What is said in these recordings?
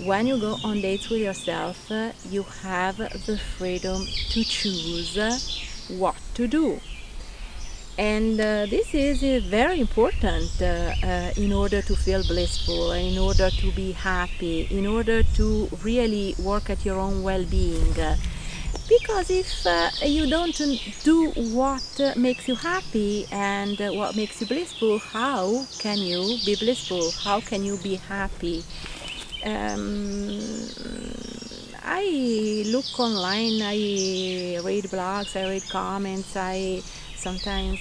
when you go on dates with yourself, you have the freedom to choose what to do. And this is very important in order to feel blissful, in order to be happy, in order to really work at your own well-being. Because if you don't do what makes you happy and what makes you blissful, how can you be blissful? How can you be happy? I look online, I read blogs, I read comments, I sometimes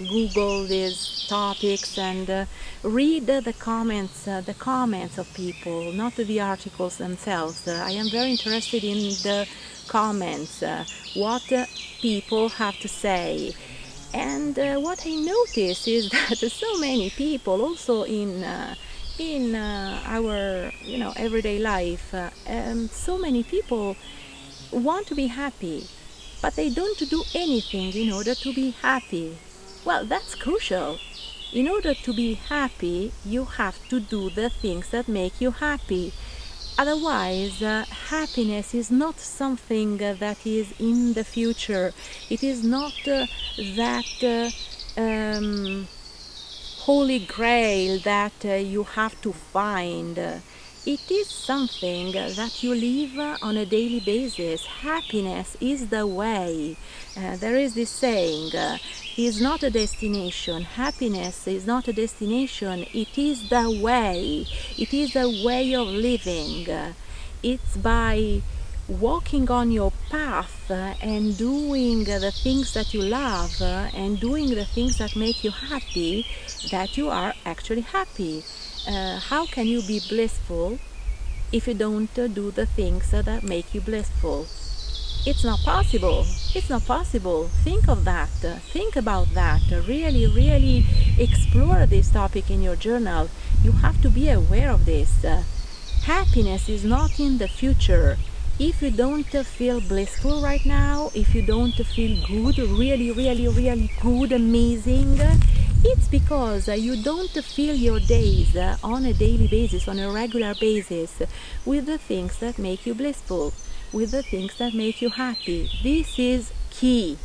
Google these topics and read the comments of people, not the articles themselves. I am very interested in the comments, what people have to say. And what I notice is that so many people also in our everyday life, so many people want to be happy, but they don't do anything in order to be happy. Well, that's crucial. In order to be happy, you have to do the things that make you happy. Otherwise, happiness is not something that is in the future. It is not that holy grail that you have to find. It is something that you live on a daily basis. Happiness is the way. There is this saying, is not a destination. Happiness is not a destination. It is the way. It is a way of living. It's by walking on your path and doing the things that you love and doing the things that make you happy that you are actually happy. How can you be blissful if you don't do the things that make you blissful? It's not possible. It's not possible. Think of that. Think about that. Really, really explore this topic in your journal. You have to be aware of this. Happiness is not in the future. If you don't feel blissful right now, if you don't feel good, really, really, really good, amazing, it's because you don't fill your days on a daily basis, on a regular basis, with the things that make you blissful, with the things that make you happy. This is key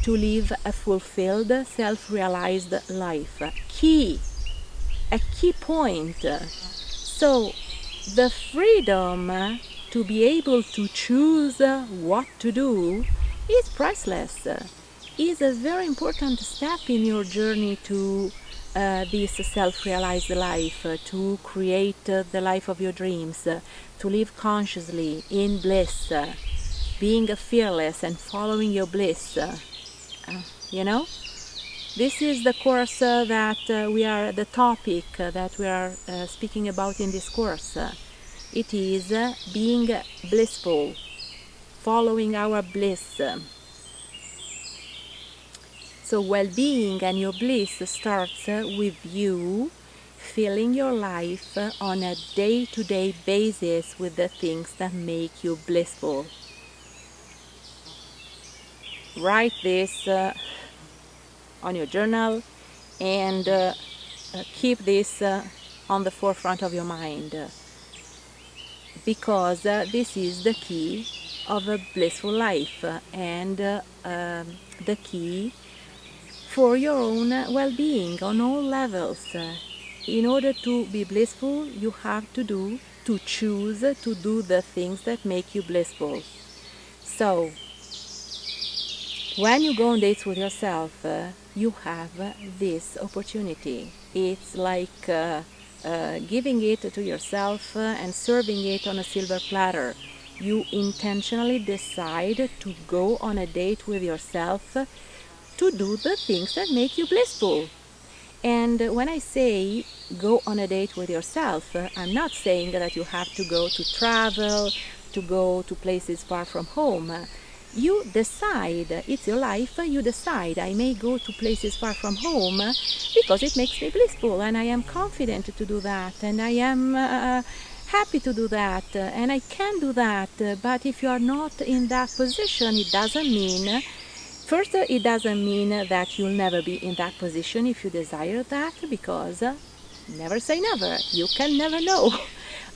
to live a fulfilled, self-realized life. Key. A key point. So, the freedom to be able to choose what to do is priceless. Is a very important step in your journey to this self-realized life, to create the life of your dreams, to live consciously in bliss, being fearless and following your bliss. This is the course the topic that we are speaking about in this course. It is being blissful, following our bliss. So well-being and your bliss starts with you filling your life on a day-to-day basis with the things that make you blissful. Write this on your journal and keep this on the forefront of your mind. Because this is the key of a blissful life and the key for your own well-being on all levels. In order to be blissful, you have to choose to do the things that make you blissful. So, when you go on dates with yourself, you have this opportunity. It's like giving it to yourself and serving it on a silver platter. You intentionally decide to go on a date with yourself to do the things that make you blissful. And when I say go on a date with yourself, I'm not saying that you have to go to travel, to go to places far from home. You decide, it's your life, you decide, I may go to places far from home because it makes me blissful and I am confident to do that and I am happy to do that and I can do that. But if you are not in that position, it doesn't mean that you'll never be in that position if you desire that, because never say never. You can never know.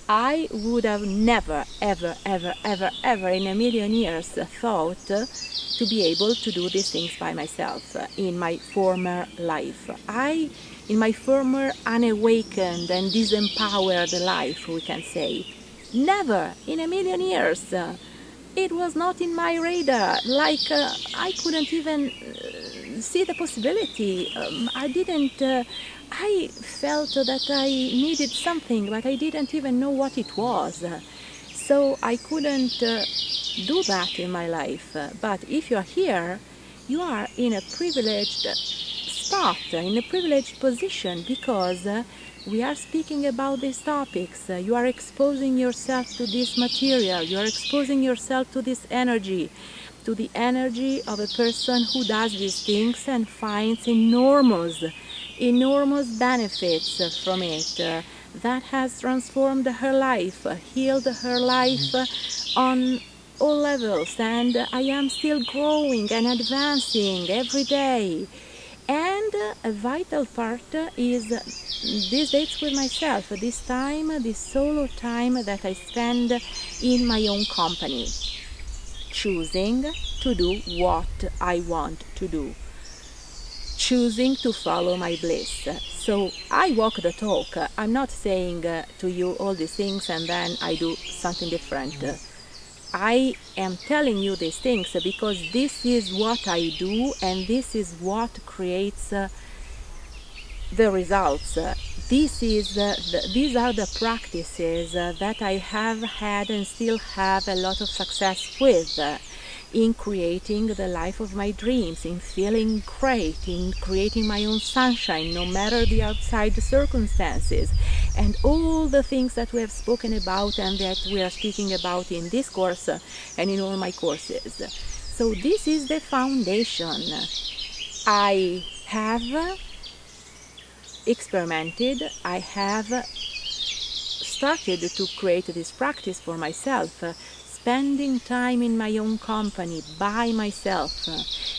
I would have never, ever, ever, ever, ever in a million years thought to be able to do these things by myself in my former life. In my former unawakened and disempowered life, we can say, never in a million years. It was not in my radar. I couldn't even see the possibility. I felt that I needed something, but I didn't even know what it was. So I couldn't do that in my life. But if you are here, you are in a privileged spot, in a privileged position, because we are speaking about these topics. You are exposing yourself to this material. You are exposing yourself to this energy, to the energy of a person who does these things and finds enormous benefits from it. That has transformed her life, healed her life on all levels, and I am still growing and advancing every day. And a vital part is these dates with myself, this time, this solo time that I spend in my own company, choosing to do what I want to do, choosing to follow my bliss. So I walk the talk. I'm not saying to you all these things and then I do something different. I am telling you these things because this is what I do and this is what creates the results. These are the practices that I have had and still have a lot of success with in creating the life of my dreams, in feeling great, in creating my own sunshine, no matter the outside circumstances, and all the things that we have spoken about and that we are speaking about in this course and in all my courses. So this is the foundation. I have experimented, I have started to create this practice for myself, spending time in my own company by myself,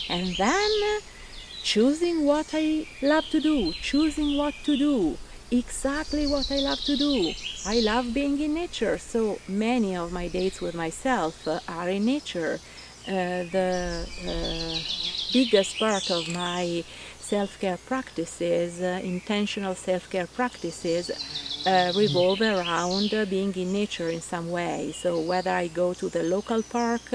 and then choosing what I love to do, choosing what to do, exactly what I love to do. I love being in nature, so many of my dates with myself are in nature. The biggest part of my self-care practices, intentional self-care practices, revolve around being in nature in some way. So whether I go to the local park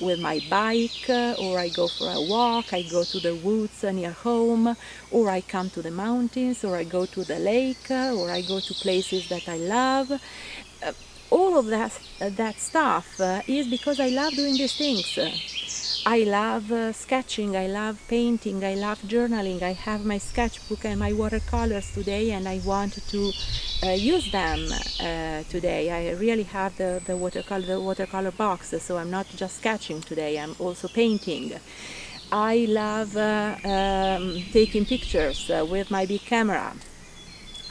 with my bike, or I go for a walk, I go to the woods near home, or I come to the mountains, or I go to the lake, or I go to places that I love. All of that stuff is because I love doing these things. I love sketching, I love painting, I love journaling. I have my sketchbook and my watercolors today, and I want to use them today. I really have the watercolor box, so I'm not just sketching today, I'm also painting. I love taking pictures with my big camera.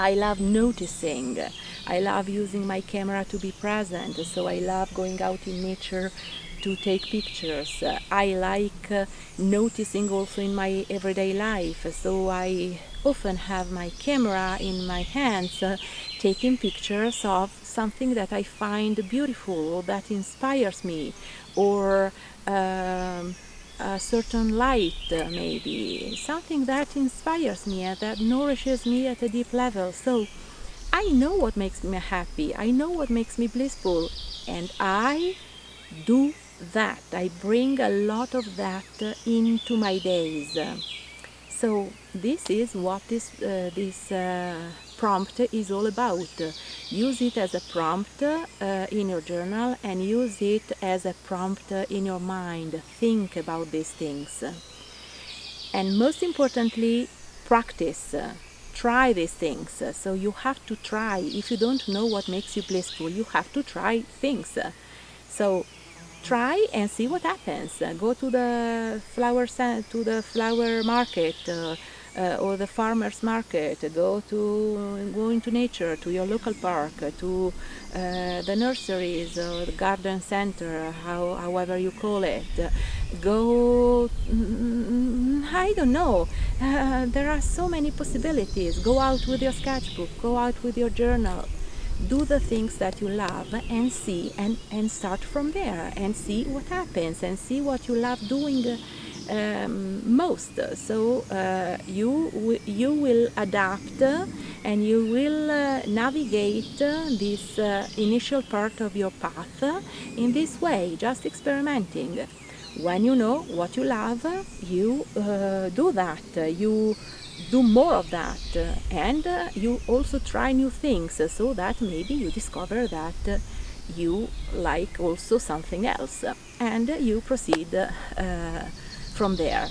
I love noticing. I love using my camera to be present, so I love going out in nature to take pictures. I like noticing also in my everyday life, so I often have my camera in my hands taking pictures of something that I find beautiful or that inspires me, or a certain light, maybe something that inspires me and that nourishes me at a deep level. So I know what makes me happy, I know what makes me blissful, and I do that. I bring a lot of that into my days. So this is what this prompt is all about. Use it as a prompt in your journal, and use it as a prompt in your mind. Think about these things. And most importantly, practice. Try these things. So you have to try. If you don't know what makes you blissful, you have to try things. So try and see what happens. Go to the flower market or the farmer's market. Go into nature, to your local park, to the nurseries or the garden center, however you call it. Go I don't know. There are so many possibilities. Go out with your sketchbook, go out with your journal, do the things that you love and see, and start from there and see what happens and see what you love doing most. So you will adapt and you will navigate this initial part of your path in this way, just experimenting. When you know what you love, you do that. You do more of that, and you also try new things, so that maybe you discover that you like also something else, and you proceed from there.